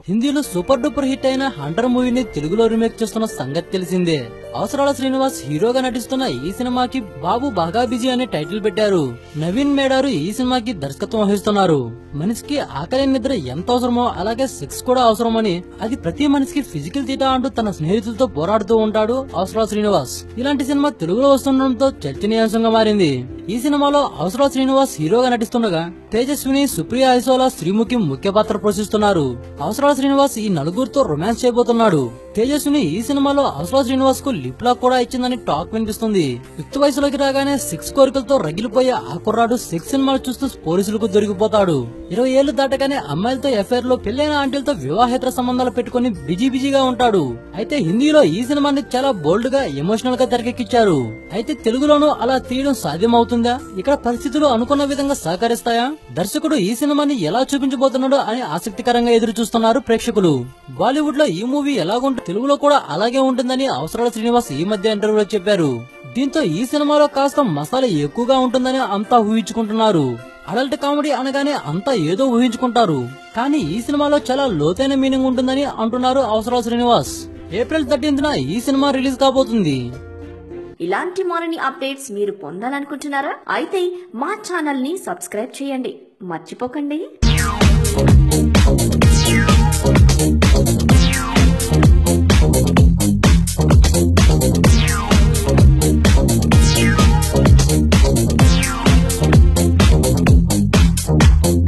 హిందీలో super duper hit అయిన Hunter మూవీని తెలుగులో రీమేక్ చేస్తున్న సంగతి తెలిసిందే. అవసరాల శ్రీనివాస్ హీరోగా నటిస్తున్న ఈ సినిమాకి బాబు బాగా బిజీ అనే టైటిల్ పెట్టారు. నవీన్ మేడారు ఈ సినిమాకి దర్శకత్వం వహిస్తున్నారు. మనిషికి ఆకలి నిద్ర ఎంత అవసరమో అలాగే సెక్స్ కూడా అవసరమని, అది ప్రతి మనిషికి ఫిజికల్ తీటా అంటూ తన స్నేహితులతో పోరాడుతూ ఉంటాడు అవసరాల శ్రీనివాస్. ఇలాంటి సినిమా తెలుగులో వస్తుండటంతో చర్చనీయాంశంగా మారింది. ఈ సినిమాలో అవసరాల శ్రీనివాస్ హీరోగా నటిస్తుండగా తేజస్విని, సుప్రియ ఐసోలా, శ్రీముఖి ముఖ్య పాత్ర పోషిస్తున్నారు. అవసరాల శ్రీనివాస్ ఈ నలుగురితో రొమాన్స్ చేయబోతున్నాడు. తేజస్విని ఈ సినిమాలో అవసరాల శ్రీనివాస్ కు లిప్ లాక్ కూడా ఇచ్చిందని టాక్ వినిపిస్తుంది. యుక్త వయసులోకి రాగానే సెక్స్ కోరికలతో రగిలిపోయే ఆ కుర్రాడు సెక్స్ సినిమాలు చూస్తూ పోలీసులకు దొరికిపోతాడు. 20 ఏళ్లు దాటగానే అమ్మాయిలతో ఎఫ్ఐఆర్ లో పెళ్లైన ఆంటీలతో వివాహేతర సంబంధాలు పెట్టుకుని బిజీగా ఉంటాడు. అయితే హిందీలో ఈ సినిమాని చాలా బోల్డ్ గా ఎమోషనల్ గా తెరకెక్కించారు. అయితే తెలుగులోనూ అలా తీయడం సాధ్యమవుతుందా? ఇక్కడ పరిస్థితులు అనుకున్న విధంగా సహకరిస్తాయా? దర్శకుడు ఈ సినిమాని ఎలా చూపించబోతున్నాడో అని ఆసక్తికరంగా ఎదురు చూస్తున్నారు ప్రేక్షకులు. బాలీవుడ్ లో ఈ మూవీ ఎలాగుంటే తెలుగులో కూడా అలాగే ఉంటుందని అవసరాల శ్రీనివాస్ ఈ మధ్య ఇంటర్వ్యూలో చెప్పారు. దీంతో ఈ సినిమాలో కాస్త మసాలా ఎక్కువగా ఉంటుందని అంతా ఊహించుకుంటున్నారు. అడల్ట్ కామెడీ అనగానే అంతా ఏదో ఊహించుకుంటారు, కానీ ఈ సినిమాలో చాలా లోతైన మీనింగ్ ఉంటుందని అంటున్నారు అవసరాల శ్రీనివాస్. ఏప్రిల్ 13న ఈ సినిమా రిలీజ్ కాబోతుంది. ఇలాంటి మరిన్ని అప్డేట్స్ మీరు పొందాలనుకుంటున్నారా? అయితే మా ఛానల్ ని సబ్స్క్రైబ్ చేయండి, మర్చిపోకండి.